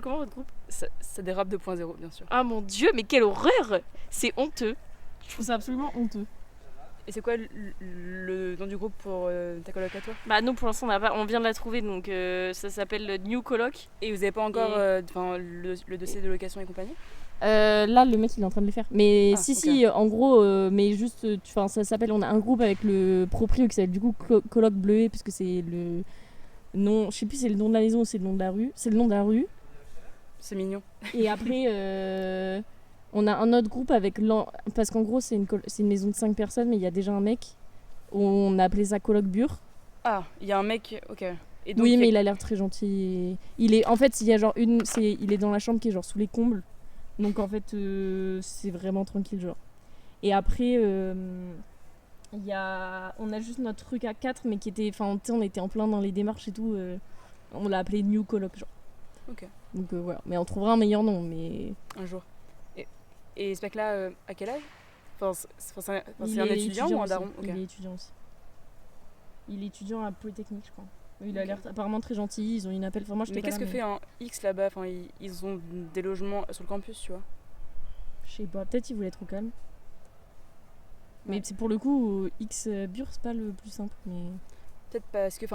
comment votre groupe? Ça dérape 2.0, bien sûr. Ah mon dieu, mais quelle horreur! C'est honteux. Je trouve ça absolument honteux. Et c'est quoi le nom du groupe pour ta coloc à toi? Bah nous pour l'instant on vient de la trouver, donc ça s'appelle New Coloc. Et vous avez pas encore le dossier de location et compagnie? Là, le mec, il est en train de le faire. Mais Ah, si, en gros, mais juste, ça s'appelle, on a un groupe avec le proprio qui s'appelle du coup Coloc Bleuet, puisque c'est le nom, je sais plus si c'est le nom de la maison ou c'est le nom de la rue. C'est le nom de la rue. C'est mignon. Et après, on a un autre groupe avec parce qu'en gros, c'est une maison de 5 personnes, mais il y a déjà un mec. On a appelé ça Coloc Bure. Ah, il y a un mec, ok. Et donc, oui, mais il a l'air très gentil. En fait, il y a genre il est dans la chambre qui est genre sous les combles. Donc en fait, c'est vraiment tranquille, genre. Et après, on a juste notre truc à 4, mais qui était. Enfin, tu sais, on était en plein dans les démarches et tout. On l'a appelé New Coloc, genre. Ok. Donc voilà. Mais on trouvera un meilleur nom, mais. Un jour. Et ce mec-là, à quel âge? C'est un est étudiant ou un daron? Il est étudiant aussi. Il est étudiant à Polytechnique, je crois. Il a l'air apparemment très gentil, ils ont une appel. Enfin, moi, mais qu'est-ce que fait un X là-bas? Enfin, ils ont des logements sur le campus, tu vois. Je sais pas, peut-être ils voulaient être au calme. Ouais. Mais c'est pour le coup, X Bure, c'est pas le plus simple. Mais... peut-être parce que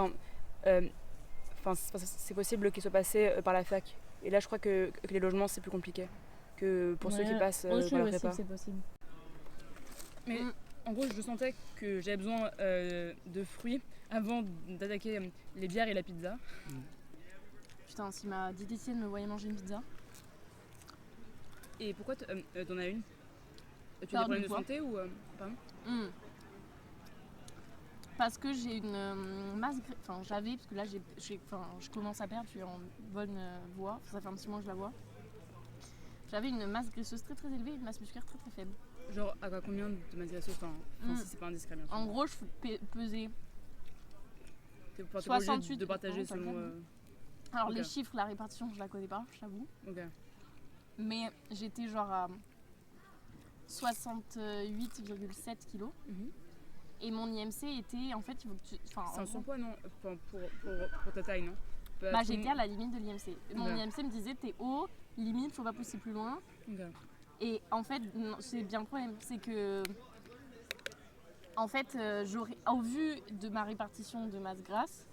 c'est possible qu'ils soient passés par la fac. Et là, je crois que les logements, c'est plus compliqué que pour ceux qui passent par la prépa. C'est possible. Mais en gros, je sentais que j'avais besoin de fruits avant d'attaquer les bières et la pizza. Putain, si ma diététicienne me voyait manger une pizza. Et pourquoi t'en as une? Tu as des problèmes de santé ou pardon? Parce que j'ai une masse graisseuse. Enfin, j'avais, parce que là, je commence à perdre, je suis en bonne voie. Ça fait un petit moment que je la vois. J'avais une masse graisseuse très très élevée et une masse musculaire très très faible. Genre, à combien de masse graisseuse? Si c'est pas indiscret, bien sûr. En gros, je pesais. T'es pas obligé de partager selon. Alors, les chiffres, la répartition, je la connais pas, je t'avoue. Ok. Mais j'étais genre à 68,7 kilos. Et mon IMC était, en fait, il faut que tu... c'est un surpoids, non? Pour ta taille, non? Bah, j'étais à la limite de l'IMC. Mon IMC me disait, t'es haut, limite, faut pas pousser plus loin. Okay. Et en fait, c'est bien le problème, c'est que... En fait, au vu de ma répartition de masse grasse,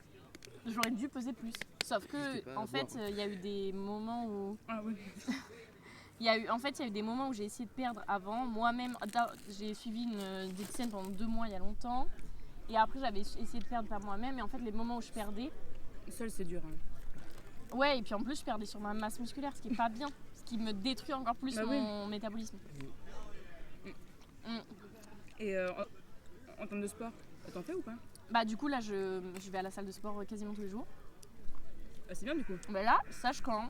j'aurais dû peser plus. Sauf que, en fait, il y a eu des moments où... Ah oui. Il y a eu des moments où j'ai essayé de perdre avant. Moi-même, j'ai suivi une diététicienne pendant 2 mois il y a longtemps. Et après, j'avais essayé de perdre par moi-même. Et en fait, les moments où je perdais... Seul, c'est dur. Hein. Ouais, et puis en plus, je perdais sur ma masse musculaire, ce qui est pas bien. Ce qui me détruit encore plus mon métabolisme. Et en termes de sport, t'en fais ou pas? Bah du coup, là, je vais à la salle de sport quasiment tous les jours. C'est bien du coup. Bah là, sache qu'en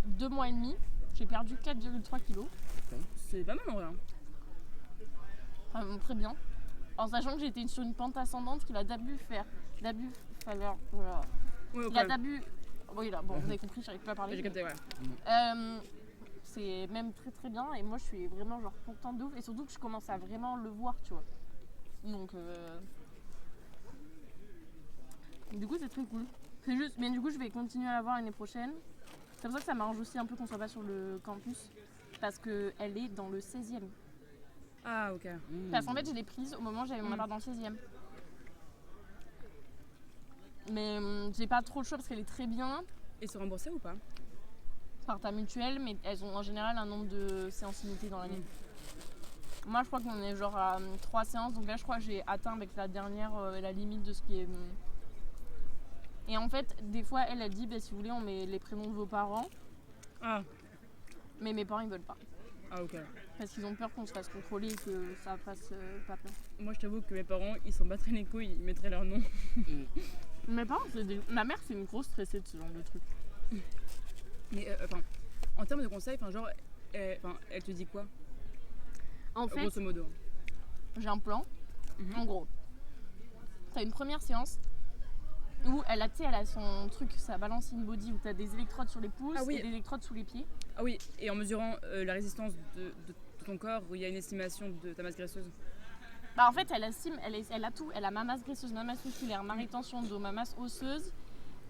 2 mois et demi, j'ai perdu 4,3 kilos. C'est pas mal en vrai. Enfin, très bien. En sachant que j'étais sur une pente ascendante qu'il a d'abus falloir. Voilà. Oui, il a d'abus. Oui, là, bon, vous avez compris, j'arrive pas à parler. J'ai capté, ouais. C'est même très très bien et moi je suis vraiment genre contente de ouf et surtout que je commence à vraiment le voir, tu vois. Donc du coup c'est très cool. C'est juste, mais du coup je vais continuer à la voir l'année prochaine. C'est pour ça que ça m'arrange aussi un peu qu'on soit pas sur le campus parce qu'elle est dans le 16e. Ah ok. Parce qu'en fait je l'ai prise au moment où j'avais mon appart dans le 16e. Mais j'ai pas trop le choix parce qu'elle est très bien. Et c'est remboursé ou pas? Par ta mutuelle, mais elles ont en général un nombre de séances limitées dans l'année. Moi je crois qu'on est genre à 3 séances, donc là je crois que j'ai atteint avec la dernière la limite de ce qui est... Et en fait, des fois elle dit, bah, si vous voulez on met les prénoms de vos parents. Ah. Mais mes parents ils veulent pas. Ah ok. Parce qu'ils ont peur qu'on se fasse contrôler et que ça fasse pas peur. Moi je t'avoue que mes parents ils s'en battraient les couilles, ils mettraient leur nom. Mes parents, ma mère c'est une grosse stressée de ce genre de truc. Mais en termes de conseils, elle te dit quoi? En fait, grosso modo. J'ai un plan. En gros, t'as une première séance où elle a son truc, sa balancing body, où t'as des électrodes sur les pouces et des électrodes sous les pieds. Ah oui, et en mesurant la résistance de ton corps, où il y a une estimation de ta masse graisseuse. Bah en fait, elle estime, elle a tout. Elle a ma masse graisseuse, ma masse musculaire, ma rétention d'eau, ma masse osseuse,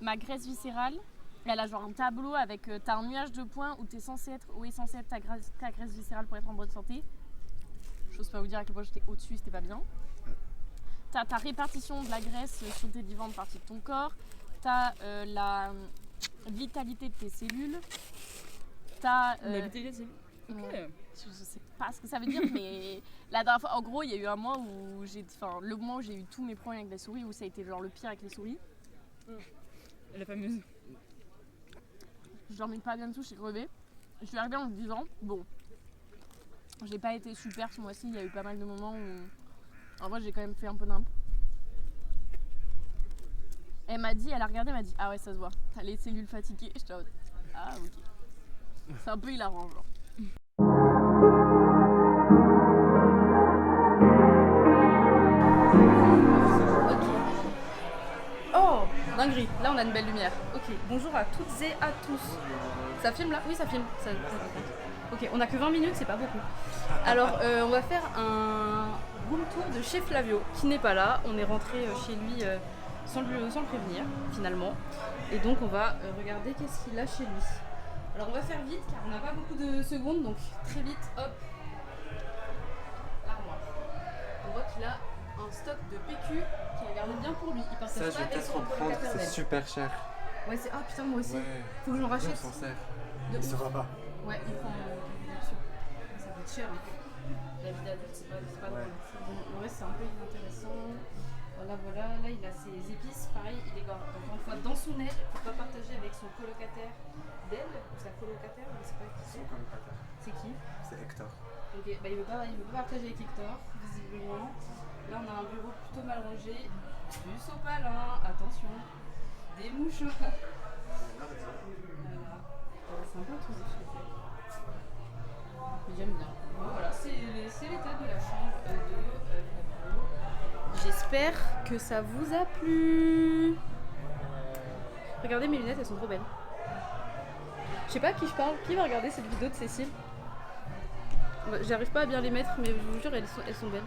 ma graisse viscérale Elle a genre un tableau avec t'as un nuage de points où est censé être ta graisse viscérale pour être en bonne santé. J'ose pas vous dire à quel point j'étais au-dessus, c'était pas bien. T'as ta répartition de la graisse sur tes différentes parties de ton corps. T'as la vitalité de tes cellules. T'as. La vitalité, c'est. Ok. Je sais pas ce que ça veut dire, mais la dernière fois, en gros, il y a eu un mois où le mois où j'ai eu tous mes problèmes avec les souris, où ça a été genre le pire avec les souris. La fameuse. Je dormais pas bien du tout, je suis crevée. Je suis arrivée en me disant, bon, j'ai pas été super ce mois-ci, il y a eu pas mal de moments où en vrai j'ai quand même fait un peu nimp. Elle a regardé, elle m'a dit, ah ouais, ça se voit, t'as les cellules fatiguées. J'étais en mode, ah ok. C'est un peu hilarant, genre. Oh, dinguerie, là on a une belle lumière. Ok, bonjour à toutes et à tous. Ça filme là? Oui, ça filme. Ok, on a que 20 minutes, c'est pas beaucoup. Alors, on va faire un room tour de chez Flavio, qui n'est pas là. On est rentré chez lui sans le prévenir, finalement. Et donc, on va regarder qu'est-ce qu'il a chez lui. Alors, on va faire vite, car on n'a pas beaucoup de secondes, donc très vite, hop. L'armoire. On voit qu'il a un stock de PQ qu'il a gardé bien pour lui. Il partage Ça, je pas vais avec peut-être son reprendre, colocataire c'est belge. super cher. Ouais, c'est. Ah putain, moi aussi. Ouais, Faut que j'en on rachète. s'en sert. De Il ouf. saura pas. Ouais, il prend une option. Ça coûte cher. La vie d'adulte, c'est pas Ouais. drôle. Le reste, c'est un peu inintéressant. Voilà. Là, il a ses épices. Pareil, il les garde encore une fois dans son aile. Il ne peut pas partager avec son colocataire d'elle, ou sa colocataire, je sais pas qui c'est. C'est qui? C'est Hector. Ok, bah il veut pas partager avec Hector, visiblement. Là, on a un bureau plutôt mal rangé. Du sopalin, attention. Des mouches. Voilà. C'est un peu intrusif ce que fait. Mais j'aime bien. Bon, voilà, c'est l'état de la chambre de Flavio. J'espère que ça vous a plu. Regardez mes lunettes, elles sont trop belles. Je sais pas à qui je parle. Qui va regarder cette vidéo de Cécile? J'arrive pas à bien les mettre, mais je vous jure, elles sont belles.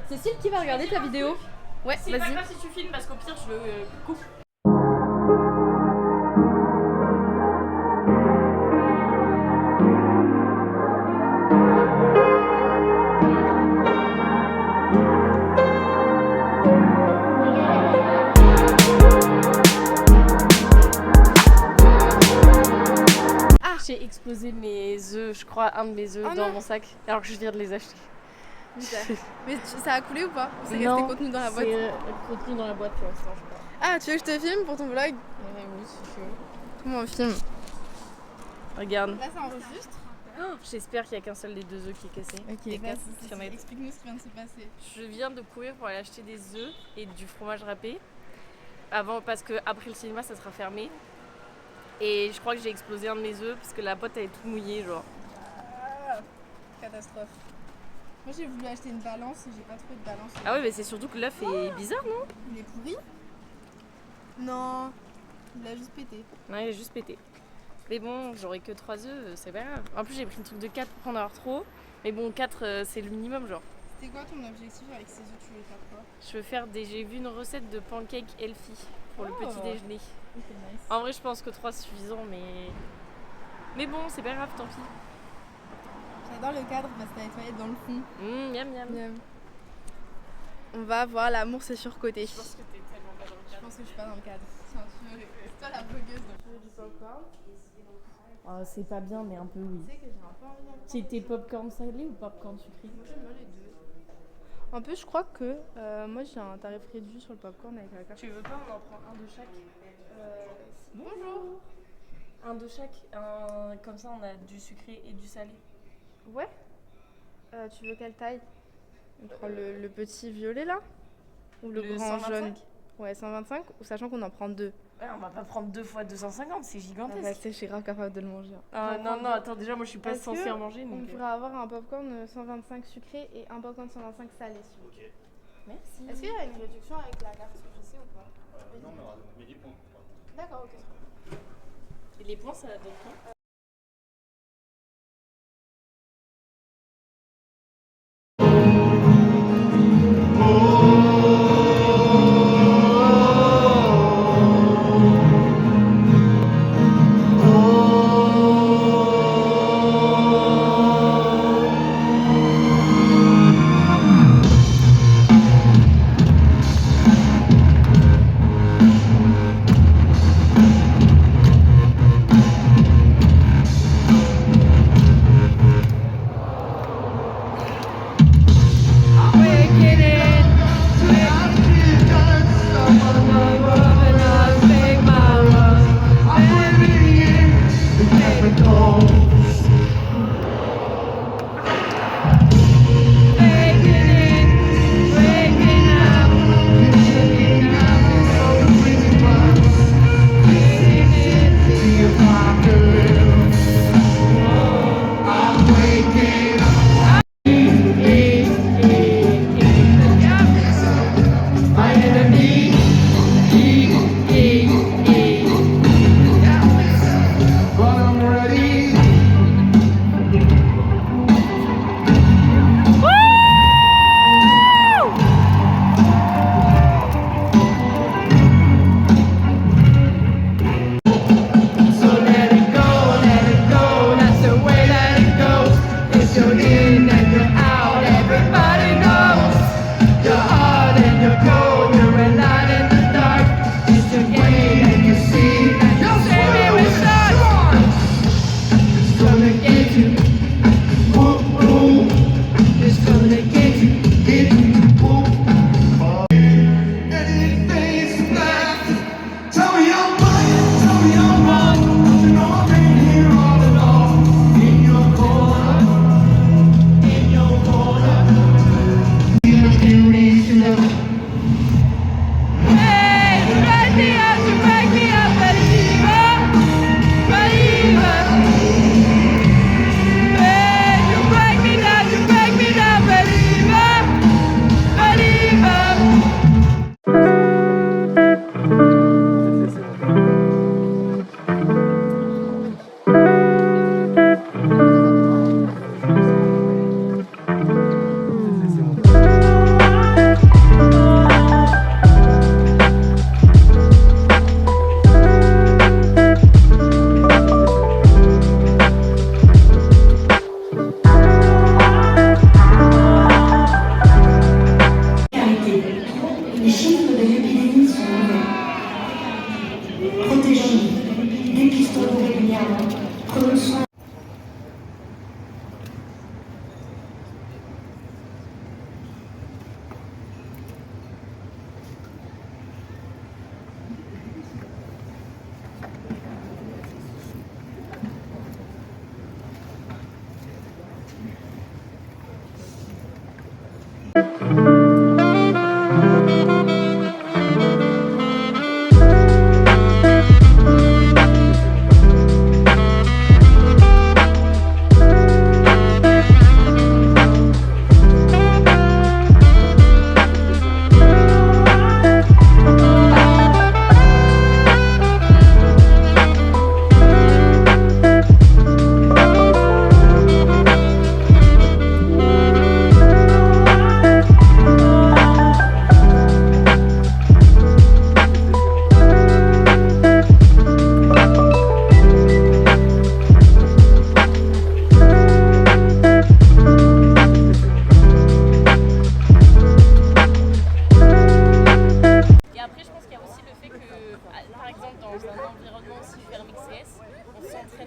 Cécile, qui va regarder ta vidéo? Ouais, C'est pas vas-y. grave si tu filmes parce qu'au pire je le coupe. J'ai explosé mes œufs, je crois, un de mes œufs Oh dans non. mon sac, alors que je viens de les acheter. Mais ça a coulé ou pas? Ou c'est resté Non, contenu dans la boîte? C'est contenu dans la boîte pour l'instant, je crois. Ah, tu veux que je te filme pour ton vlog? Oui, si tu veux. Comment on filme? Regarde. Là, ça enregistre. J'espère qu'il n'y a qu'un seul des deux œufs qui est cassé. Ok, Des quatre, s'il y en a- explique-nous ce qui vient de se passer. Je viens de courir pour aller acheter des œufs et du fromage râpé. Parce que après le cinéma, ça sera fermé. Et je crois que j'ai explosé un de mes œufs parce que la boîte elle est toute mouillée, genre. Ah, catastrophe. Moi, j'ai voulu acheter une balance et j'ai pas trouvé de balance. Ah ouais, mais c'est surtout que l'œuf est bizarre, non? Il est pourri? Non, il a juste pété. Non, il est juste pété. Mais bon, j'aurais que 3 œufs, c'est pas grave. En plus, j'ai pris le truc de 4 pour en avoir trop. Mais bon, 4 c'est le minimum, genre. C'était quoi ton objectif avec ces œufs? Tu voulais faire quoi? Je veux faire j'ai vu une recette de pancakes healthy pour le Oh. petit déjeuner. Ok, nice. En vrai, je pense que 3 c'est suffisant, mais bon, c'est pas grave, tant pis. J'adore le cadre parce que t'as les toilettes dans le fond. Miam miam. Miam. On va voir l'amour c'est surcoté. Je pense que t'es tellement pas dans le Je cadre. pense que je suis pas dans le cadre. Tiens, c'est toi la blogueuse. Tu veux du popcorn? C'est pas bien, mais un peu oui. Tu sais que j'ai un peu envie d'en prendre. C'était popcorn salé ou popcorn sucré? Moi j'aime bien les deux. En plus, je crois que moi j'ai un tarif réduit sur le popcorn avec la carte. Tu veux pas, on en prend un de chaque. Bonjour. Un de chaque. Comme ça, on a du sucré et du salé. Ouais. Tu veux quelle taille? On prend le petit violet là? Ou le grand 125? jaune? Ouais, 125, ou sachant qu'on en prend deux. Ouais, on va pas prendre 2 fois 250, c'est Ah gigantesque. bah, je suis grave capable de le manger. Ah, non, attends, déjà, moi je suis pas Est-ce censée que en manger. On Donc, pourrait avoir un popcorn 125 sucré et un popcorn 125 salé. S'il vous plaît. Merci. Est-ce qu'il y a une réduction avec la carte UGC ou pas? Non, mais 10 points. D'accord, ok. Et les points, ça donne quoi?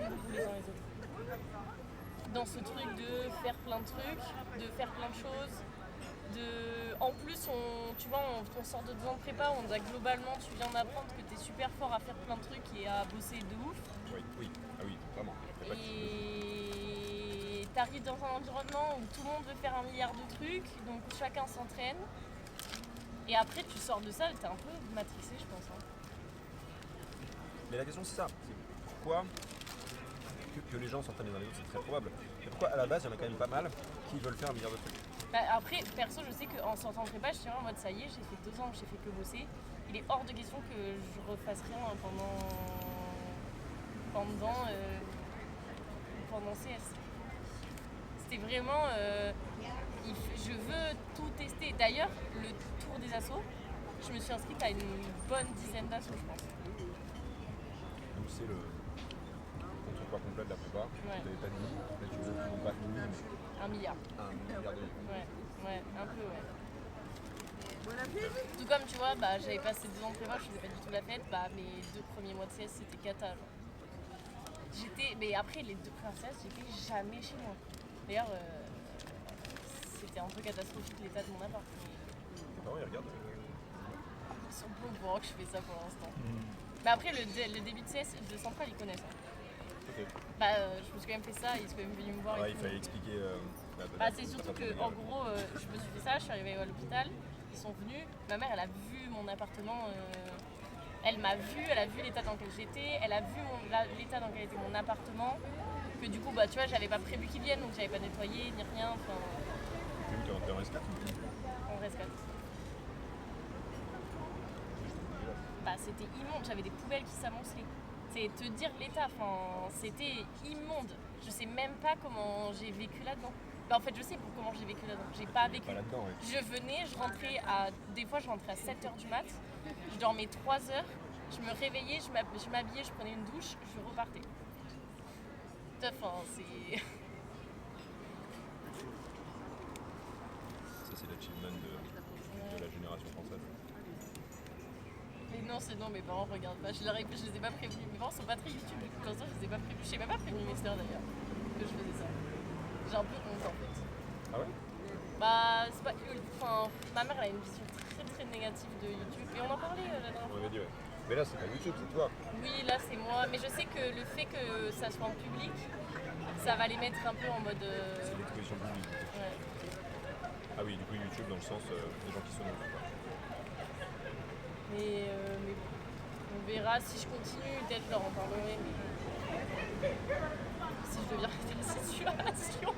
aime beaucoup les uns les autres. Dans ce truc de faire plein de trucs, de faire plein de choses, en plus, tu vois, on sort de 2 ans de prépa, on a globalement, tu viens d'apprendre que tu es super fort à faire plein de trucs et à bosser de ouf. Oui, ah oui, vraiment. Et t'arrives dans un environnement où tout le monde veut faire 1 milliard de trucs, donc chacun s'entraîne. Et après, tu sors de ça, t'es un peu matrixé, je pense. Hein. Mais la question, c'est ça. C'est pourquoi que les gens s'entraînent les uns les autres, c'est très probable. Mais pourquoi, à la base, il y en a quand même pas mal qui veulent faire 1 milliard de trucs. Bah après, perso, je sais qu'en sortant de prépa, je suis en mode ça y est, j'ai fait 2 ans, j'ai fait que bosser. Il est hors de question que je refasse rien pendant CS. C'était vraiment. Je veux tout tester. D'ailleurs, le tour des assos, je me suis inscrite à une bonne dizaine d'assos, je pense. Donc c'est le contre-poids complet de la prépa. Ouais. Tu n'avais pas dit, mais tu veux pas une 1 milliard. 1 milliard de Ouais, un peu, ouais. Tout comme tu vois, bah, j'avais passé 2 ans de prépa, je faisais pas du tout la fête, bah, mes 2 premiers mois de CS c'était cata. Genre. Mais après les 2 premiers CS, j'étais jamais chez moi. D'ailleurs, c'était un peu catastrophique l'état de mon appart. Non, il regarde. Ils sont pas au courant que je fais ça pour l'instant. Mais après, le début de CS de Centrale, ils connaissent. Hein. Ok. Bah, je me suis quand même fait ça, ils sont quand même venus me voir. Ouais, et il tout. fallait expliquer. Bah, c'est surtout que, en gros, je me suis fait ça, je suis arrivée à l'hôpital, ils sont venus, ma mère elle a vu mon appartement, elle a vu l'état dans lequel j'étais, elle a vu l'état dans lequel était mon appartement, que du coup, bah tu vois, j'avais pas prévu qu'ils viennent, donc j'avais pas nettoyé, ni rien, enfin... Tu es rentré en S4 On reste 4. Bah c'était immonde, j'avais des poubelles qui s'amoncelaient. C'est te dire l'état, enfin, c'était immonde. Je sais même pas comment j'ai vécu là-dedans. Bah en fait je sais comment j'ai vécu là-dedans. J'ai pas vécu. Pas là-dedans, ouais. Je venais, des fois je rentrais à 7h du mat, je dormais 3 heures, je me réveillais, je m'habillais, je prenais une douche, je repartais. Enfin, c'est... Ça c'est l'achievement de la génération française. Mais non, sinon mes parents regardent pas, je les ai pas prévenus. Mes parents sont pas très YouTube, du coup pour l'instant je les ai pas prévenus. Je sais même pas prévenu mes sœurs d'ailleurs que je faisais ça. J'ai un peu honte en fait. Ah ouais? Bah c'est pas... Enfin, ma mère elle a une vision très très négative de YouTube et on en parlait la dernière On fois. avait dit, ouais. Mais là c'est pas YouTube, c'est toi. Oui, là c'est moi, mais je sais que le fait que ça soit en public, ça va les mettre un peu en mode... C'est l'exposition publique. Ouais. Ah oui, du coup YouTube dans le sens des gens qui sont dans le Mais bon, on verra si je continue, peut-être je leur en parlerai, mais si je deviens rester dans cette situation,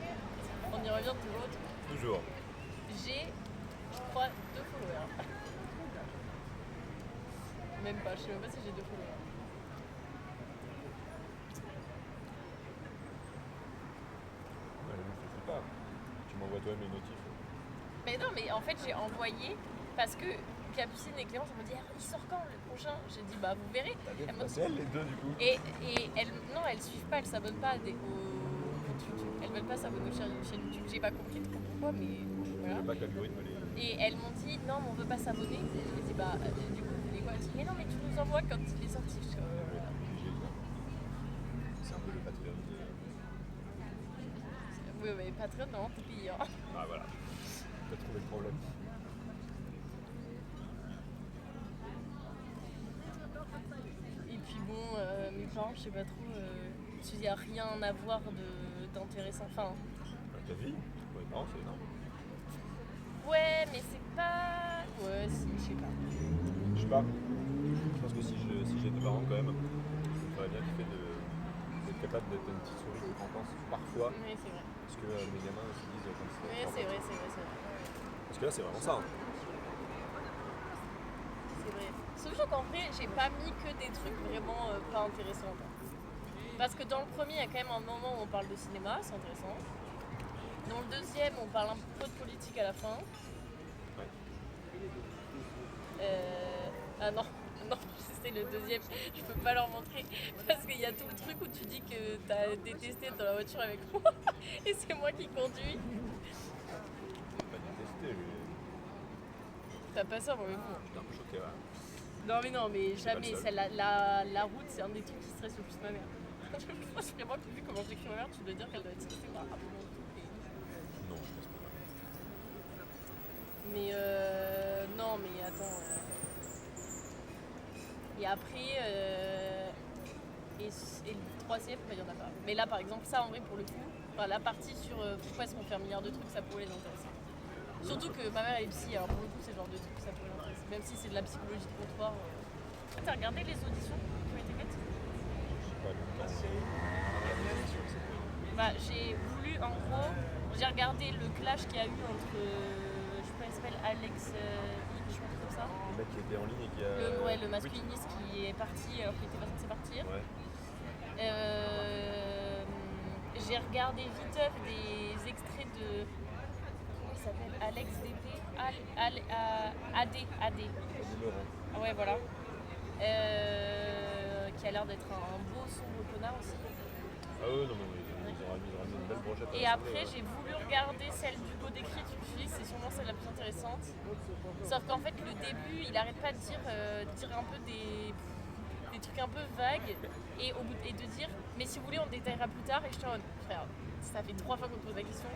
on y revient toujours. Toujours. J'ai, je crois, 2 followers. Même pas, je sais même pas si j'ai 2 followers. Ouais, je ne sais pas. Tu m'envoies toi-même les notifs. Mais non, mais en fait j'ai envoyé parce que Capucine et Clémence m'ont dit ah, il sort quand le prochain? J'ai dit bah vous verrez. C'est elles les deux du coup. Et elles suivent pas, elles s'abonnent pas au compte YouTube. Elles veulent pas s'abonner aux chaînes YouTube. J'ai pas compris trop pourquoi, mais voilà. Je veux pas que l'algorithme les... Et elles m'ont dit non, mais on veut pas s'abonner. Et je me dis bah du coup, vous voulez quoi? Elle dit mais non, mais tu nous envoies quand il est sorti. Je dis, C'est un peu le Patreon de... oui, mais Patreon, non, t'es payé. Hein. Ah voilà. T'as trouvé le problème. Et puis bon, mes parents, je sais pas trop. Il n'y a rien à voir d'intéressant. Enfin, Ta vie? Ouais, non, c'est énorme. ouais, mais c'est pas. Ouais, si, je sais pas. Je sais pas. Je pense que si j'ai des parents quand même, ça aurait bien kiffé d'être capable d'être une petite souris qui pense parfois. Oui, c'est vrai. Parce que mes gamins se disent comme ça. Oui, c'est vrai. Parce que là c'est vraiment ça. Hein. C'est vrai. Sauf qu'en vrai, j'ai pas mis que des trucs vraiment pas intéressants. Quoi. Parce que dans le premier, il y a quand même un moment où on parle de cinéma, c'est intéressant. Dans le deuxième, on parle un peu de politique à la fin. Ah non, c'est le deuxième, je peux pas leur montrer parce qu'il y a tout le truc où tu dis que t'as détesté dans la voiture avec moi et c'est moi qui conduis. Pas détesté, T'as pas ça, moi mais bon. j'étais un peu choqué. Ouais. Non mais pas jamais, le seul. la route c'est un des trucs qui stresse le plus ma mère. Vraiment, vu comment je décris ma mère, tu dois dire qu'elle doit être stressée par absolument tout. Non, je pense pas. Mais non, mais attends. Et après, et le troisième, bah, il y en a pas. Mais là, par exemple, ça, en vrai, pour le coup, enfin, la partie sur pourquoi est-ce qu'on fait un milliard de trucs, ça pourrait les intéresser. Surtout que ma mère elle est psy, alors pour le coup, c'est le genre de truc que ça pourrait l'intéresser. Même si c'est de la psychologie de comptoir. Ah, t'as regardé les auditions qui ont été faites? Je sais pas, le temps. Bah, j'ai voulu, en gros, j'ai regardé le clash qu'il y a eu entre, je sais pas, il s'appelle Alex Hitch, ou un truc comme ça. Le mec qui était en ligne et qui a. Le masculiniste qui est parti alors qu'il était pas censé partir. Ouais. J'ai regardé viteuf des extraits de. Comment il s'appelle? Alex DP AD. Laurent. Ah ouais, voilà. Qui a l'air d'être un beau sombre connard aussi. Ah ouais, non, mais ils auraient mis une belle brochette. Et après, j'ai voulu regarder celle d'Hugo Décrypte. Je me suis dit, c'est sûrement celle la plus intéressante. Sauf qu'en fait, le début, il arrête pas de dire un peu des trucs un peu vagues et de dire, mais si vous voulez, on détaillera plus tard. Et je suis en mode, frère, ça fait 3 fois qu'on me pose la question,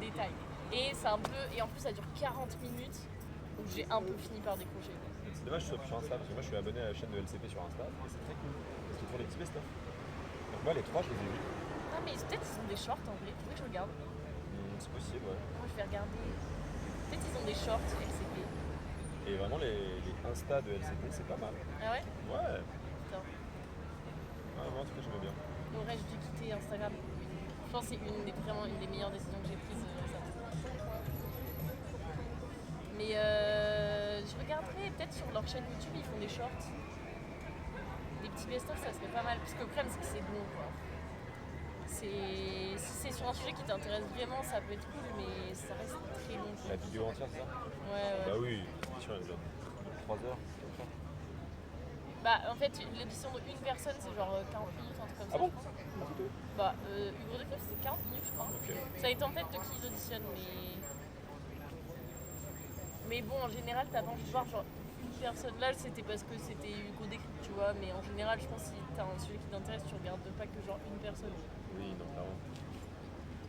détail. Et c'est un peu, et en plus, ça dure 40 minutes. Donc j'ai un peu fini par décrocher. C'est dommage que je sois plus sur Insta parce que moi je suis abonné à la chaîne de LCP sur Insta et c'est très cool parce qu'ils font des petits best-of. Donc moi les 3 je les ai vus. Non mais peut-être ils ont des shorts en vrai, faudrait que je regarde. C'est possible, ouais. Moi je vais regarder. Peut-être ils ont des shorts LCP. Et vraiment les Insta de LCP c'est pas mal. Ah ouais? Ouais. Putain. Ouais, moi en tout cas j'aimais bien. Aurais-je dû quitter Instagram? Je pense que c'est vraiment une des meilleures décisions que j'ai prises récemment. Mais je regarderai peut-être sur leur chaîne YouTube, ils font des shorts. Des petits best-of, ça serait pas mal. Parce que le problème, c'est que c'est long, quoi. Si c'est sur un sujet qui t'intéresse vraiment, ça peut être cool, mais ça reste très long. La vidéo entière, c'est ça? Ouais. Bah oui, c'est sûr, elle dure 3 heures, comme ça. Bah, en fait, l'édition d'une personne, c'est genre 40 minutes, un truc comme ça. Ah bon? Je pense. Bah, Hugo Décrypte, c'est 40 minutes, je crois. Ok. Ça dépend peut-être de qui ils auditionnent, mais bon, en général, t'as pas envie de voir genre une personne. Là, c'était parce que c'était Hugo Décrypte, tu vois, mais en général, je pense que si t'as un sujet qui t'intéresse, tu regardes pas que genre une personne. Oui, non, clairement.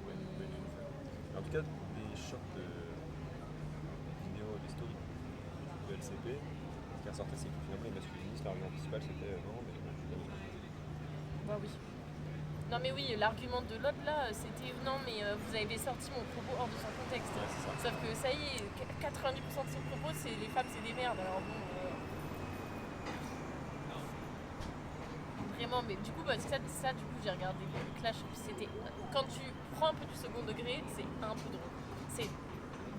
Ouais, mais en tout cas, des shorts de vidéos, des stories de LCP, ce qui ressortait, c'est que finalement, les masculinistes, l'argument principal, c'était non, mais Bah oui. Non mais oui, l'argument de l'autre là, c'était non mais vous avez sorti mon propos hors de son contexte. ouais, c'est ça. Sauf que ça y est, 90% de son propos, c'est les femmes, c'est des merdes. Alors bon. Vraiment, mais du coup, bah, ça du coup, j'ai regardé le Clash. C'était. Quand tu prends un peu du second degré, c'est un peu drôle. C'est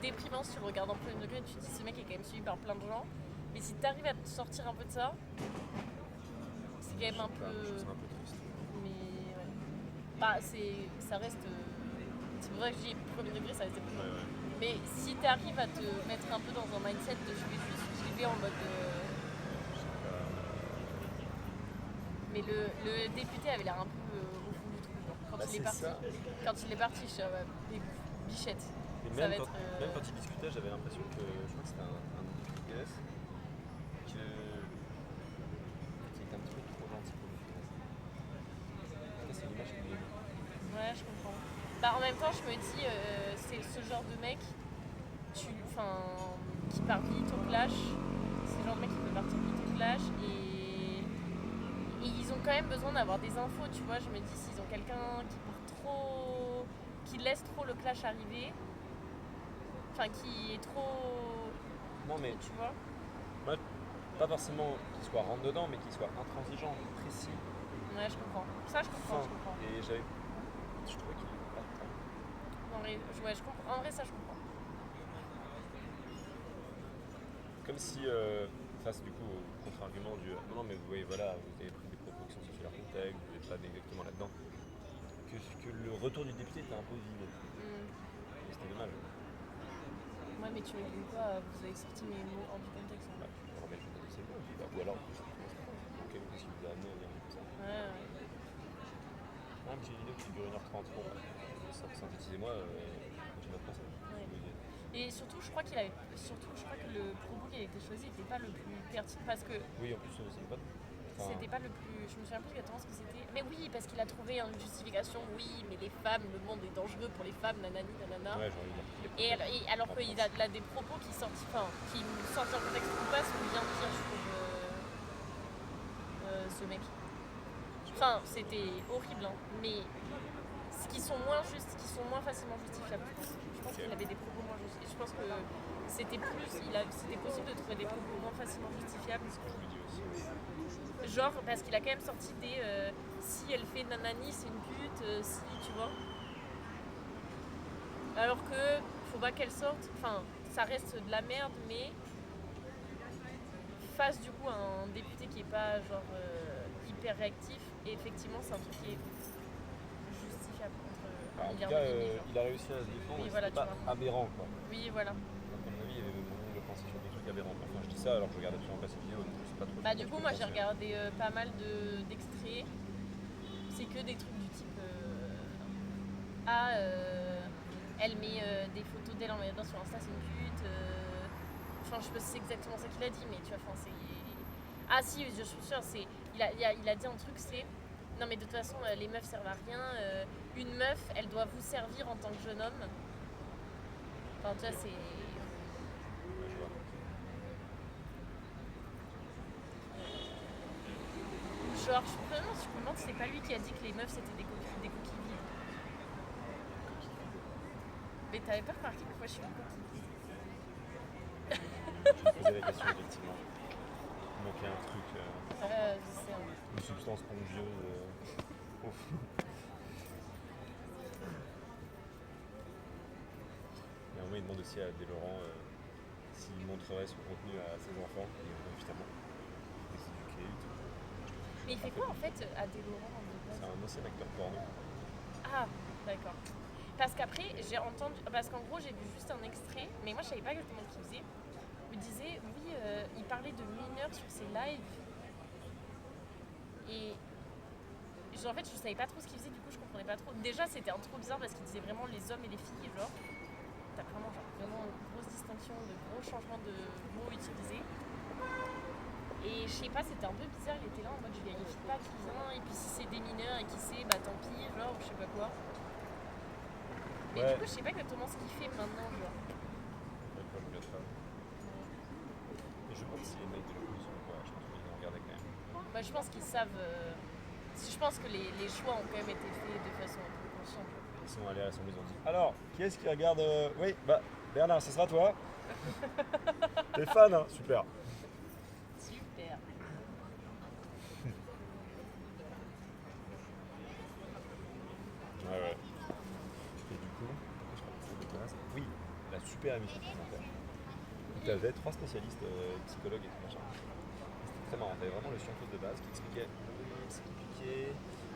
déprimant si tu le regardes en premier degré, tu te dis ce mec est quand même suivi par plein de gens. Mais si t'arrives à te sortir un peu de ça, c'est quand même un peu. Je trouve ça un peu triste. Mais ouais. Bah, ça reste. C'est pour ça que je dis premier degré, ça reste plus. Ouais. Mais si tu arrives à te mettre un peu dans un mindset de j'y vais en mode. Mais le député avait l'air un peu au fond du trou. Genre, quand Bah, il est c'est parti. ça. Quand il est parti, je suis des bichettes. Et Ça même, va quand, être, même quand il discutait, j'avais l'impression que, je crois que c'était un PS, qu'il était un petit peu trop gentil pour le PS. Ça, c'est l'image qu'il est. Ouais, je comprends. Bah, en même temps, je me dis, c'est ce genre de mec qui part vite au clash. C'est le genre de mec qui peut partir vite au clash et ils ont quand même besoin d'avoir des infos, tu vois. Je me dis, s'ils ont quelqu'un qui part trop. Qui laisse trop le clash arriver, enfin qui est trop. Non, mais Tu vois. pas forcément qu'il soit rentre dedans, mais qu'il soit intransigeant, précis. Ouais, je comprends. Ça, je comprends. Fin. Je comprends. Et je trouvais qu'il était pas tant. En vrai, ouais, je comprends. En vrai, ça, je comprends. Comme si, face du coup au contre-argument du non, mais vous voyez, voilà, vous avez pris des propos qui sont sur leur contexte, vous n'êtes pas exactement là-dedans. Que le retour du député était un peu vide. Et c'était dommage. Ouais, mais tu m'étonnes pas, vous avez sorti mes mots hors du contexte. Bah, tu peux remettre le contexte, c'est bon. Ou alors, ok, qu'est-ce qui vous a amené à dire comme ça? Ouais. Ah, mais j'ai une vidéo qui dure 1h30. Bon, synthétisez-moi, j'ai notre pensée. Et surtout, je crois que le propos qui a été choisi n'était pas le plus pertinent parce que Oui, en plus, c'est pas. Enfin, C'était pas le plus. Je me souviens plus exactement ce que c'était. Mais oui, parce qu'il a trouvé une justification. Oui, mais les femmes, le monde est dangereux pour les femmes, nanani, nanana. ouais, j'ai envie de dire. Et alors qu'il a là des propos qui sortent, qui sortent en contexte ou pas, ce que vient de dire, je trouve, ce mec. Enfin, c'était horrible, hein, mais qui sont moins justes, qui sont moins facilement justifiables. Je pense qu'il avait des propos moins justes. Et je pense que c'était possible de trouver des propos moins facilement justifiables. Je lui dis aussi. Genre, parce qu'il a quand même sorti des si elle fait nanani, c'est une pute, si, tu vois. Alors que, faut pas qu'elle sorte, enfin, ça reste de la merde, mais face du coup à un député qui est pas genre hyper réactif, et effectivement, c'est un truc qui est justifiable contre En tout milliards cas, de guillemets, genre. il a réussi à se défendre, Oui, et voilà, c'était tu pas vois. aberrant, quoi. Oui, voilà. Donc, à mon avis, il y avait moyen de penser sur des trucs aberrants. Enfin, je dis ça alors que je regarde absolument pas cette vidéo, donc je sais pas trop. Bah, du coup, moi j'ai regardé pas mal d'extraits. C'est que des trucs du type elle met des photos d'elle en maillot sur Insta, c'est une pute. Enfin, je sais pas si c'est exactement ça qu'il a dit, mais tu vois, enfin, c'est. Ah, si, je suis sûre, c'est. Il a dit un truc, c'est. Non, mais de toute façon, les meufs servent à rien. Une meuf, elle doit vous servir en tant que jeune homme. Enfin, tu vois, c'est. Ouais, je vois. Genre, je me demande si c'est pas lui qui a dit que les meufs c'était des coquilles vides. Mais t'avais pas remarqué que moi je suis une coquille vide? Je me posais la question, effectivement. Il manquait un truc, Je sais. Hein. une substance spongieuse au fond. Et à un moment, il demande aussi à Deslaurent s'il montrerait son contenu à ses enfants. Et évidemment, il est éduqué et tout. Mais il fait quoi en fait à Deslaurent en C'est base? un ancien acteur porno. Ah, d'accord. Parce qu'après, j'ai entendu. Parce qu'en gros, j'ai vu juste un extrait, mais moi je savais pas exactement ce qu'il faisait. Il disait, oui, il parlait de mineurs sur ses lives. Et. Genre, en fait, je savais pas trop ce qu'il faisait, du coup, je comprenais pas trop. Déjà, c'était un trop bizarre parce qu'il disait vraiment les hommes et les filles, genre. T'as vraiment, une grosse distinction, de gros changements de mots utilisés. Et je sais pas, c'était un peu bizarre, il était là en mode je vérifie pas qui vient, et puis si c'est des mineurs et qui sait, bah tant pis, genre, ou je sais pas quoi. Mais Ouais. du coup, je sais pas exactement ce qu'il fait maintenant, genre. D'accord, je regarde pas. Et je me demande si les mecs de l'opposition ou pas, je pense qu'ils ont regardé quand même. Bah, je pense qu'ils savent. Je pense que les choix ont quand même été faits de façon un peu consciente. Ils sont allés à l'Assemblée, ils ont dit alors, qui est-ce qui regarde Oui, bah, Bernard, ce sera toi. T'es fan, hein super. Super. Ouais, ouais. Et du coup, je crois que c'est dégueulasse. Oui, la super émission supplémentaire. Où tu avais 3 spécialistes, psychologues et tout machin. C'était très marrant. Tu avais vraiment le scientifique de base qui expliquait ce qui piquait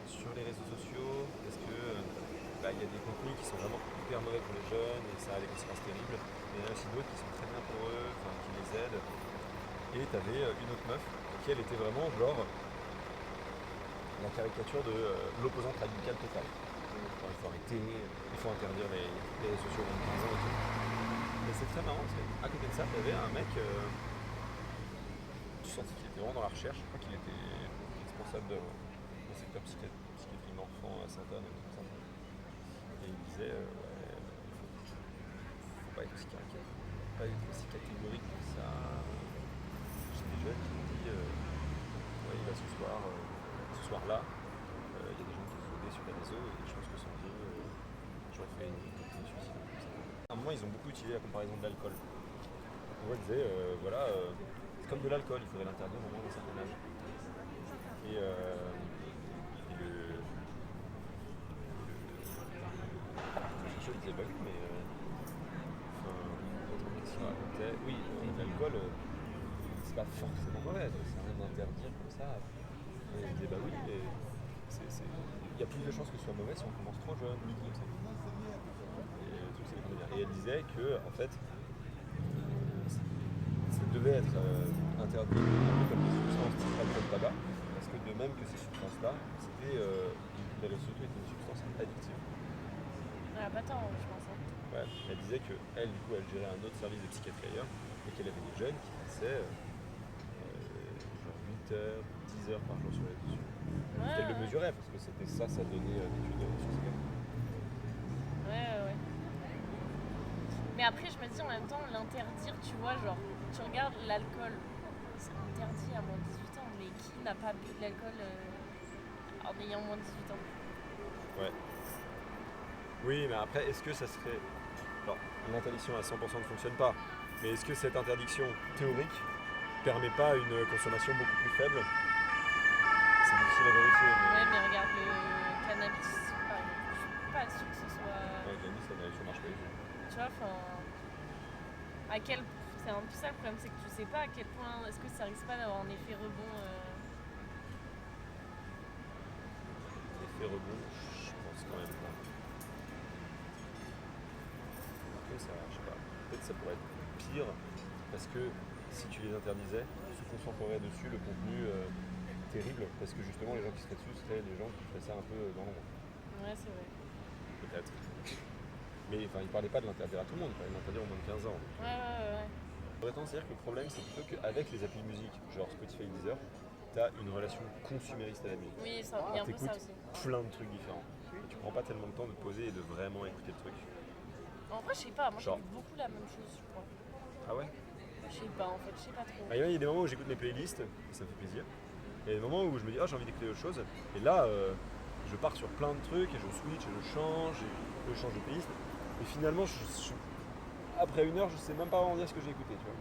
sur les réseaux sociaux, parce que il y a des contenus qui sont vraiment hyper mauvais pour les jeunes et ça a des conséquences terribles. Mais il y en a aussi d'autres qui sont très bien pour eux, enfin, qui les aident. Et tu avais une autre meuf qui elle était vraiment genre la caricature de l'opposante radicale totale. Il faut arrêter, il faut interdire les réseaux sociaux moins de 15 ans et tout. Mais c'est très marrant parce qu'à côté de ça, tu avais un mec, tu sentais qu'il était vraiment dans la recherche, je crois qu'il était responsable du secteur psychiatrie d'enfants à Sainte-Anne et tout ça. Et il disait, faut pas être aussi catégorique que ça. J'ai des jeunes qui m'ont dit, ouais, il va ce soir-là, il y a des gens qui sont aidés sur les réseaux et je pense que sans Dieu, j'aurais fait une suicide. À un moment, ils ont beaucoup utilisé la comparaison de l'alcool. En gros, ils disaient, c'est comme de l'alcool, il faudrait l'interdire au moins d'un certain âge. Et je disais, bah oui, mais qu'est-ce qu'il racontait Oui, l'alcool, c'est pas forcément mauvais, c'est rien d'interdire comme ça. Et il disait, bah oui, mais il y a plus de chances que ce soit mauvais si on commence trop jeune, comme ça. Et elle disait que, en fait, ça devait être interdit, un peu comme les substances type alcool, tabac, parce que de même que ces substances-là, les réseaux sociaux étaient une substance addictive. Ah, pas tant, je pense. Hein. Ouais, elle disait qu'elle, du coup, elle gérait un autre service de psychiatrie ailleurs, et qu'elle avait des jeunes qui passaient genre 8 8 heures, 10 heures par jour sur les réseaux sociaux. Ouais, Elle le ouais. mesurait parce que c'était ça, sa donnée d'études sur ces gars. Ouais. Mais après, je me dis en même temps, l'interdire, tu vois, genre, tu regardes l'alcool, c'est interdit à moins de 18 ans, mais qui n'a pas bu de l'alcool en ayant moins de 18 ans? Ouais. Oui, mais après, est-ce que ça serait. Alors, l'interdiction à 100% ne fonctionne pas, mais est-ce que cette interdiction théorique permet pas une consommation beaucoup plus faible? C'est difficile à vérifier. Ouais, mais regarde le cannabis, par exemple, je suis pas sûre que ce soit. Ouais, Gladys, la vérification marche pas du tout. Tu vois, enfin. C'est un peu ça le problème, c'est que tu sais pas à quel point. Est-ce que ça risque pas d'avoir un effet rebond L'effet rebond, je pense quand même pas. Après, ça, je sais pas, peut-être ça pourrait être pire, parce que si tu les interdisais, se concentrerait dessus le contenu terrible, parce que justement les gens qui seraient dessus seraient des gens qui feraient ça un peu dans l'ombre, Ouais, c'est vrai. peut-être. Mais enfin, il parlait pas de l'interdire à tout le monde, il parlait de l'interdire au moins de 15 ans. Ouais. J'aurais tendance à dire que le problème, c'est plutôt qu'avec les applis de musique, genre Spotify et Deezer, t'as une relation consumériste à la musique. Oui, il y a un peu ça T'écoutes aussi. plein de trucs différents. Et tu prends pas tellement de temps de te poser et de vraiment écouter le truc. En vrai, je sais pas, moi Genre. j'écoute beaucoup la même chose, je crois. Ah ouais? Je sais pas, en fait, je sais pas trop. Bah, il y a des moments où j'écoute mes playlists, et ça me fait plaisir. Et il y a des moments où je me dis, ah, j'ai envie d'écouter autre chose. Et là, je pars sur plein de trucs, et je switch, et je change de playlist. Et finalement, après 1 heure, je sais même pas vraiment dire ce que j'ai écouté, tu vois.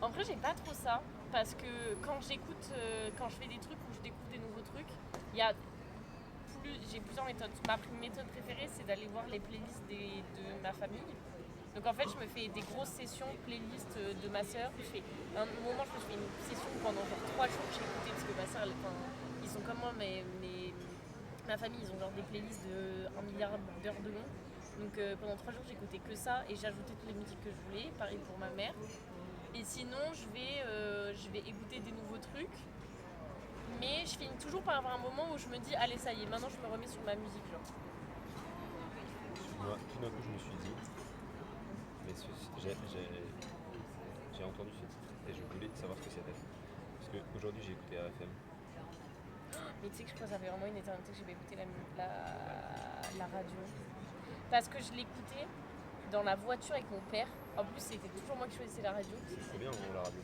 En vrai, j'ai pas trop ça, parce que quand j'écoute, quand je fais des trucs où je découvre des nouveaux trucs, j'ai plusieurs méthodes. Ma méthode préférée, c'est d'aller voir les playlists de ma famille. Donc en fait, je me fais des grosses sessions playlist de ma sœur. À un moment, je me fais une session pendant genre 3 jours que j'ai écouté, parce que ma sœur, ils sont comme moi, mais ma famille, ils ont genre des playlists de 1 milliard d'heures de long. Donc pendant 3 jours, j'écoutais que ça et j'ajoutais toutes les musiques que je voulais. Pareil pour ma mère. Et sinon, je vais écouter des nouveaux trucs. Mais je finis toujours par avoir un moment où je me dis, allez, ça y est, maintenant je me remets sur ma musique. Genre. Moi, tout d'un coup, je me suis dit, mais j'ai entendu ce titre et je voulais savoir ce que c'était. Parce qu'aujourd'hui, j'ai écouté RFM. Mais tu sais que je crois que ça fait vraiment une éternité que j'ai pas écouté la radio. Parce que je l'écoutais dans la voiture avec mon père. En plus, c'était toujours moi qui choisissais la radio. C'est trop bien, la radio.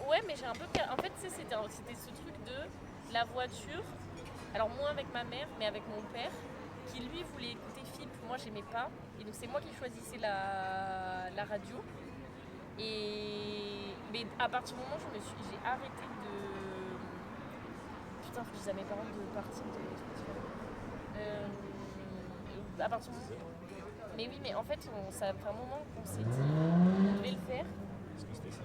Ouais, mais j'ai un peu. En fait, tu sais, c'était ce truc de la voiture. Alors, moins avec ma mère, mais avec mon père, qui lui voulait écouter Philippe. Moi, j'aimais pas. Et donc, c'est moi qui choisissais la radio. Mais à partir du moment où j'ai arrêté de. Putain, faut que je dise à mes parents de partir de Spotify. À partir du moment. Mais oui, mais en fait, ça fait un moment qu'on s'est dit on devait le faire. Est-ce que c'était ça?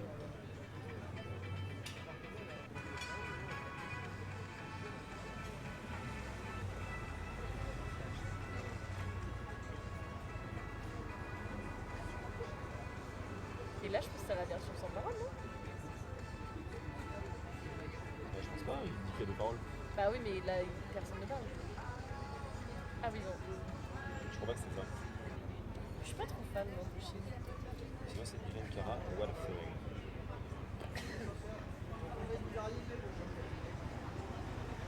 Et là, je pense que c'est la version sans parole, non? Ouais, je pense pas, il dit qu'il y a des paroles. Bah oui, mais là, personne ne parle. Ah oui, non. Je crois pas que c'était ça. Je suis pas trop fan non plus chez nous. Sinon, c'est Irene Cara et What a Feeling.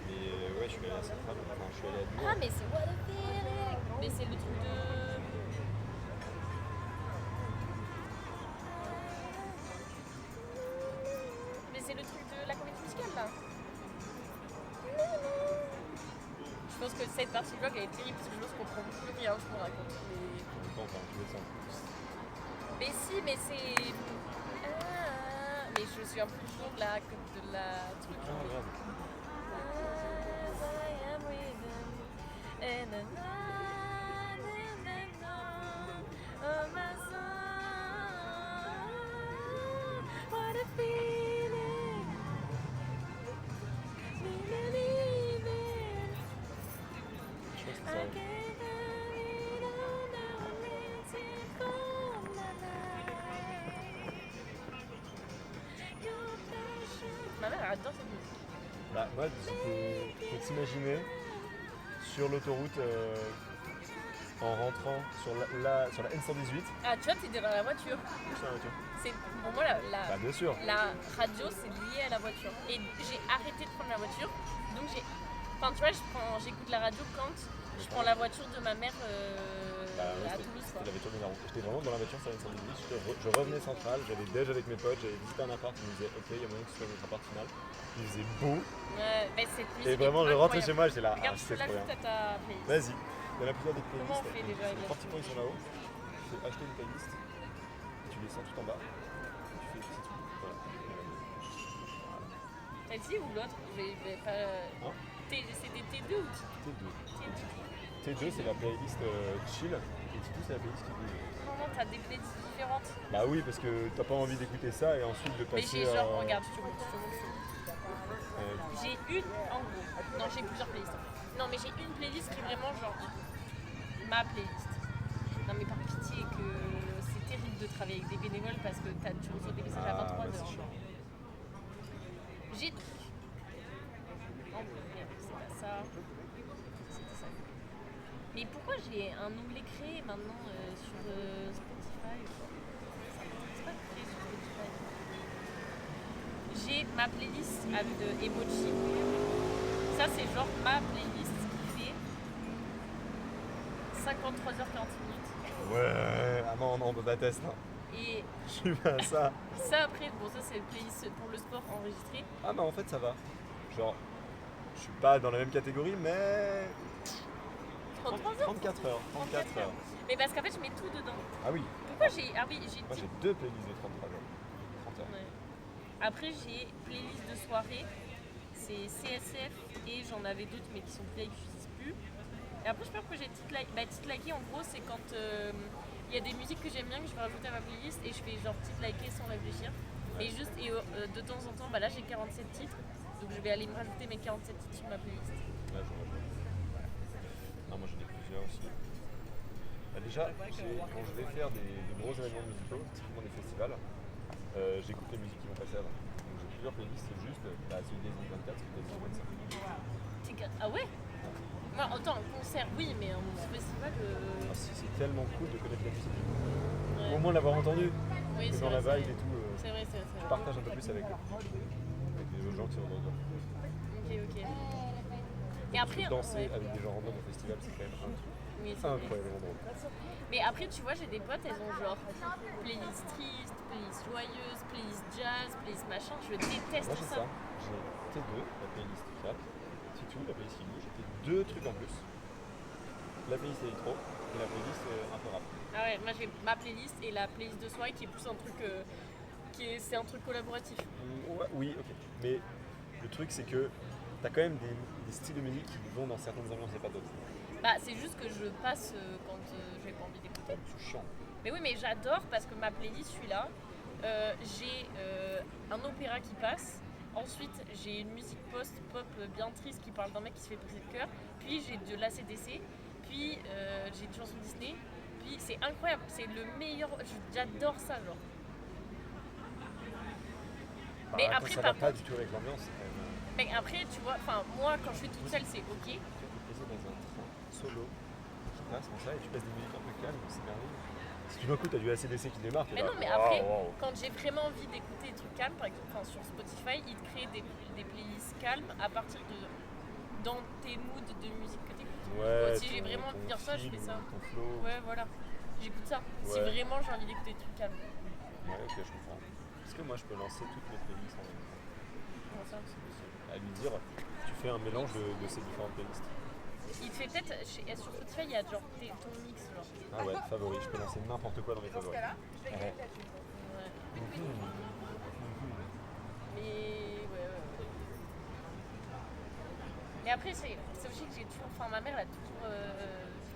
Mais ouais, je suis allé à Centrale, enfin, je suis allé à Lyon. Ah, mais c'est What a Feeling! Mais c'est le truc de. Mais c'est le truc de la comédie musicale là. Je pense que cette partie du blog elle est terrible parce que je comprends plus rien, je me raconte. Mais si, mais c'est. Mais je suis un peu toujours de la truc. Ah, merde. Je crois que c'était ça. Ma mère elle adore cette musique. Bah, moi, faut t'imaginer sur l'autoroute en rentrant sur sur la N118. Ah, tu vois, t'es dans la voiture. Je suis dans la voiture. C'est pour moi Bah bien sûr. la radio, c'est lié à la voiture. Et j'ai arrêté de prendre la voiture. Donc enfin, tu vois, j'écoute la radio quand je prends la voiture de ma mère à Toulouse. C'était la voiture de Naron. J'étais vraiment dans la voiture sur la N118. Je revenais central, j'avais déj avec mes potes, j'avais visité un appart, ils me disaient ok, il y a moyen que ce soit notre appart final. Il faisait beau. Ouais, mais cette musique. Et vraiment, je rentrais chez moi, j'étais là. Regarde, c'est je trop bien. l'ajoute à ta playlist. Vas-y, il y en a plusieurs des playlists. Comment on fait déjà avec Les la trois petits points ils sont là-haut. Tu fais acheter une playlist. Tu les sens tout en bas. Tu fais c'est tout. Voilà. Celle-ci ou l'autre? Hein? C'était T2 ou T2. T2? T2 c'est la playlist chill et T2 c'est la playlist qui bouge. Non, t'as des playlists différentes. Bah oui, parce que t'as pas envie d'écouter ça et ensuite de Mais passer. j'ai genre, regarde, je te montre. Euh, J'ai une, en gros. Non, j'ai plusieurs playlists. Non, mais j'ai une playlist qui est vraiment genre ma playlist. Non, mais par pitié, que c'est terrible de travailler avec des bénévoles parce que tu reçois des messages à 23 bah, c'est heures. chiant. J'ai. En gros, merde, c'est pas ça. C'était ça. Mais pourquoi j'ai un onglet créé maintenant sur Spotify? Ça m'intéresse pas de créer sur Spotify. J'ai ma playlist avec de emoji. Ça, c'est genre ma playlist qui fait 53h40 minutes. Ouais, ah non, on peut pas tester. Hein. Et Je suis pas à ça. ça, après, bon, ça, c'est le playlist pour le sport enregistré. Ah, mais en fait, ça va. Genre, je suis pas dans la même catégorie, mais. 33 heures. 34 heures. 34 heures. Mais parce qu'en fait, je mets tout dedans. Ah oui, Pourquoi j'ai. Ah oui, j'ai moi dit. j'ai deux playlists de 33 heures. 30 heures. Ouais. Après, j'ai playlist de soirée. C'est CSF et j'en avais d'autres, mais qui sont vieilles, que j'utilise plus. Et après, je pense que j'ai petite likée, en gros, c'est quand il y a des musiques que j'aime bien que je vais rajouter à ma playlist et je fais genre petite likée sans réfléchir. Et juste, de temps en temps, bah là j'ai 47 titres, donc je vais aller me rajouter mes 47 titres sur ma playlist. Ouais, je vois. Non, moi j'en ai plusieurs aussi. Bah, déjà, quand je vais faire des gros événements musicaux, typiquement des festivals, j'écoute les musiques qui vont passer avant. Donc j'ai plusieurs playlists, c'est juste celui des 24, celui des 25. Ah ouais? Moi, autant en concert, oui, mais en festival. Ah, c'est tellement cool de connaître la musique. Ouais. Au moins l'avoir entendu, Oui, et c'est dans la vrai, vibe et tout. C'est vrai, c'est Je vrai. partage un peu plus avec les autres gens qui sont dans le Ok. Et après, danser ouais. avec des gens random au festival, c'est quand même un truc Oui, c'est vrai. incroyablement drôle. Mais après, tu vois, j'ai des potes, elles ont genre playlist triste, playlist joyeuse, playlist jazz, playlist machin. Je déteste Moi j'ai ça. ça, j'ai T2, la playlist rap, T2, la playlist qui bouge, j'ai deux trucs en plus. La playlist électro et la playlist un peu rap. Ah ouais, moi j'ai ma playlist et la playlist de soirée qui est plus un truc c'est un truc collaboratif. Ouais, oui, ok. Mais le truc c'est que t'as quand même des styles de musique qui vont dans certaines ambiances et pas d'autres. Bah c'est juste que je passe quand j'ai pas envie d'écouter. C'est chiant. Mais oui, mais j'adore parce que ma playlist, celui-là, j'ai un opéra qui passe. Ensuite, j'ai une musique post-pop bien triste qui parle d'un mec qui se fait briser le cœur. Puis j'ai de l'ACDC. Puis j'ai une chanson Disney. Puis c'est incroyable, c'est le meilleur. J'adore ça, genre. Bah, Mais quand après, ça par va pas contre- du tout avec l'ambiance, c'est quand même. Mais après, tu vois, enfin, moi quand je suis toute seule, c'est ok. Tu peux passer dans un train solo qui passe comme ça et tu passes des musiques un peu calmes, c'est merveilleux. Si tout d'un coup t'as du ACDC qui démarre, t'es Mais là, non, mais waouh, après, waouh. quand j'ai vraiment envie d'écouter des trucs calmes, par exemple, enfin, sur Spotify, ils te créent des playlists calmes à partir de dans tes moods de musique que t'écoutes. Ouais, si j'ai vraiment envie de dire ça, je fais ça. Ton flow. Ouais, voilà. J'écoute ça. Si Ouais. vraiment j'ai envie d'écouter des trucs calmes. Ouais, ok, je comprends. Est-ce que moi je peux lancer toutes mes playlists en même temps? Comment ça À lui dire, tu fais un mélange de ces différentes playlists. Il te fait peut-être, sur Spotify, il y a genre ton mix, genre. Ah ouais, favoris, je peux lancer n'importe quoi dans mes favoris. Ouais. Ouais. Mhm. Mais ouais. Mais après, c'est aussi que j'ai toujours. Enfin, ma mère, elle a toujours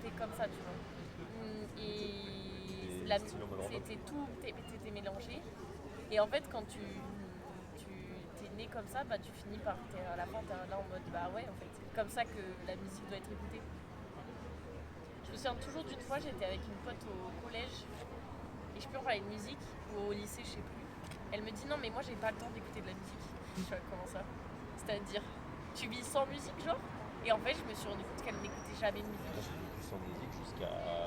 fait comme ça, tu vois. Et Des styles en mode random. c'était tout, t'étais mélangé. Et en fait, quand tu t'es né comme ça, bah tu finis par. À la fin, t'es là en mode bah ouais, en fait, c'est comme ça que la musique doit être écoutée. Je me souviens toujours d'une fois, j'étais avec une pote au collège et je peux en parler de musique ou au lycée, je sais plus. Elle me dit non, mais moi j'ai pas le temps d'écouter de la musique. Je fais comment ça? C'est-à-dire, tu vis sans musique, genre? Et en fait, je me suis rendu compte qu'elle n'écoutait jamais de Moi musique. j'ai vécu sans musique jusqu'à jusqu'à